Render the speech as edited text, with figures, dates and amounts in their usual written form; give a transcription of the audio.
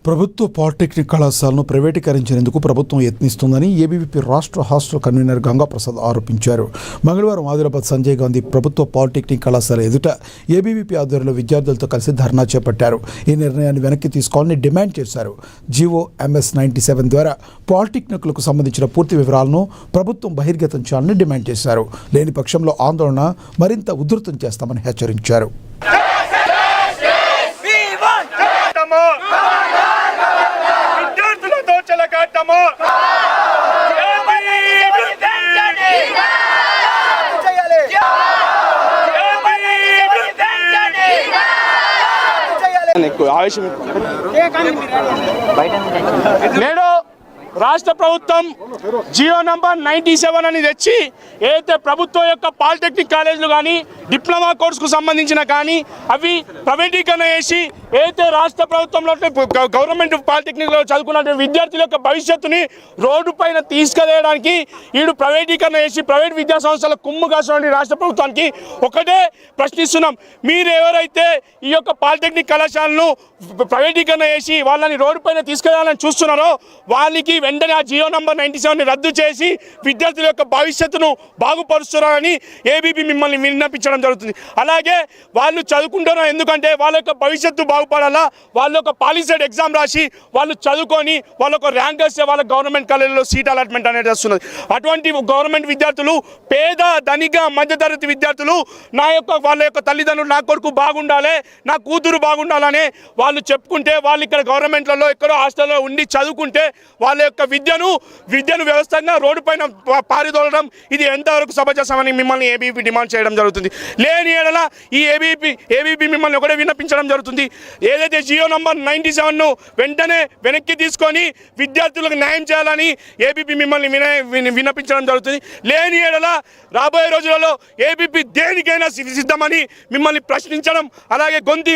ప్రభుత్వ పాలిటెక్నిక్ కళాశాలను ప్రైవేటీకరించేందుకు ప్రభుత్వం యత్నిస్తుందని ఏబీవీపీ రాష్ట్ర హాస్టల్ కన్వీనర్ గంగాప్రసాద్ ఆరోపించారు. మంగళవారం ఆదిలాబాద్ సంజయ్ గాంధీ ప్రభుత్వ పాలిటెక్నిక్ కళాశాల ఎదుట ఏబీవీపీ ఆధ్వర్యంలో విద్యార్థులతో కలిసి ధర్నా చేపట్టారు. ఈ నిర్ణయాన్ని వెనక్కి తీసుకోవాలని డిమాండ్ చేశారు. జీవో MS 97 ద్వారా పాలిటెక్నిక్లకు సంబంధించిన పూర్తి వివరాలను ప్రభుత్వం బహిర్గతం చేయాలని డిమాండ్ చేశారు. లేని పక్షంలో ఆందోళన మరింత ఉధృతం చేస్తామని హెచ్చరించారు. నేడు రాష్ట్ర ప్రభుత్వం జియో నంబర్ 97 అని తెచ్చి ఏదైతే ప్రభుత్వం యొక్క పాలిటెక్నిక్ కాలేజీలు కానీ డిప్లొమా కోర్సుకు సంబంధించిన కానీ అవి ప్రైవేటీకరణ చేసి ఏదైతే రాష్ట్ర ప్రభుత్వంలో గవర్నమెంట్ పాలిటెక్నిక్లో చదువుకున్న విద్యార్థుల యొక్క భవిష్యత్తుని రోడ్డు పైన తీసుకెళ్ళడానికి వీడు ప్రైవేటీకరణ చేసి ప్రైవేట్ విద్యా సంస్థల కుమ్ము కాసినటువంటి రాష్ట్ర ప్రభుత్వానికి ఒకటే ప్రశ్నిస్తున్నాం. మీరు ఎవరైతే ఈ యొక్క పాలిటెక్నిక్ కళాశాలను ప్రైవేటీకరణ చేసి వాళ్ళని రోడ్డు పైన తీసుకెళ్లాలని చూస్తున్నారో వాళ్ళకి వెంటనే ఆ జియో నంబర్ 97ని రద్దు చేసి విద్యార్థుల యొక్క భవిష్యత్తును బాగుపరుస్తున్నారని ఏబీపీ మిమ్మల్ని విన్నపించడం జరుగుతుంది. అలాగే వాళ్ళు చదువుకుంటున్నారు ఎందుకంటే వాళ్ళ యొక్క భవిష్యత్తు బాగుపడాలా, వాళ్ళ యొక్క పాలిసైడ్ ఎగ్జామ్ రాసి వాళ్ళు చదువుకొని వాళ్ళ యొక్క ర్యాంక్ వస్తే వాళ్ళ గవర్నమెంట్ కాలేజీలో సీట్ అలాట్మెంట్ అనేది వస్తున్నది. అటువంటి గవర్నమెంట్ విద్యార్థులు పేద ధనిక మధ్యతరగతి విద్యార్థులు వాళ్ళ యొక్క తల్లిదండ్రులు నా కొడుకు బాగుండాలి, నా కూతురు బాగుండాలని వాళ్ళు చెప్పుకుంటే వాళ్ళు ఇక్కడ గవర్నమెంట్లలో ఎక్కడో హాస్టల్లో ఉండి చదువుకుంటే వాళ్ళ యొక్క విద్యను వ్యవస్థగా రోడ్డు పైన పారిదోలడం ఇది ఎంతవరకు సమంజసమని మిమ్మల్ని ఏబీపీ డిమాండ్ చేయడం జరుగుతుంది. లేని ఏడల ఈ ఏబీపీ మిమ్మల్ని ఒకటే విన్నపించడం జరుగుతుంది. ఏదైతే జియో నంబర్ 97ను వెంటనే వెనక్కి తీసుకొని విద్యార్థులకు న్యాయం చేయాలని ఏబీపీ మిమ్మల్ని విన్నపించడం జరుగుతుంది. లేని ఏడల రాబోయే రోజులలో ఏబీపీ దేనికైనా సిద్ధమని మిమ్మల్ని ప్రశ్నించడం అలాగే గొంతు